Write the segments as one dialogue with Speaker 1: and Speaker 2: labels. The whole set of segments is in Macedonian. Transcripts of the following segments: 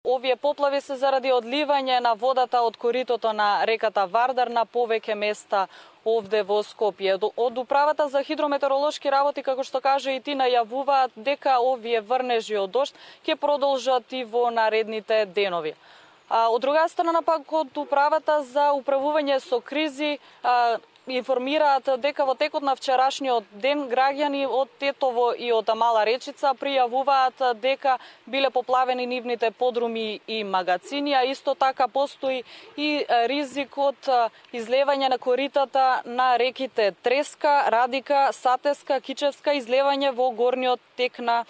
Speaker 1: Овие поплави се заради одливање на водата од коритото на реката Вардар на повеќе места овде во Скопје. Од Управата за хидрометеоролошки работи, како што кажа и ти, најавуваат дека овие врнежи од дожд ќе продолжат и во наредните денови. Од друга страна пак од Управата за управување со кризи информираат дека во текот на вчерашниот ден граѓани од Тетово и од Мала Речица пријавуваат дека биле поплавени нивните подруми и магацини, а исто така постои и ризик од излевање на коритата на реките Треска, Радика, Сатеска, Кичевска, излевање во горниот тек на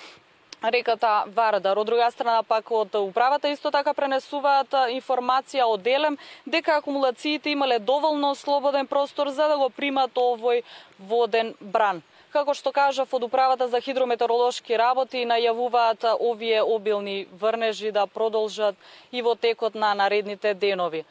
Speaker 1: реката Вардар. Од друга страна пак од Управата исто така пренесуваат информација од Елем дека акумулациите имале доволно слободен простор за да го примат овој воден бран. Како што кажав, од Управата за хидрометеоролошки работи најавуваат овие обилни врнежи да продолжат и во текот на наредните денови.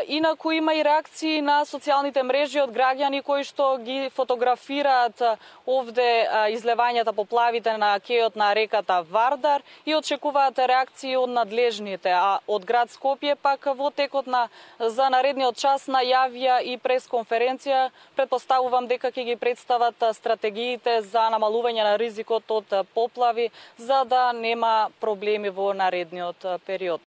Speaker 1: Инаку има и реакции на социјалните мрежи од граѓани кои што ги фотографираат овде излевањата, поплавите на кејот на реката Вардар и очекуваат реакции од надлежните, а од град Скопје пак во текот за наредниот час најавија и пресконференција. Претпоставувам дека ќе ги представат стратегиите за намалување на ризикот од поплави за да нема проблеми во наредниот период.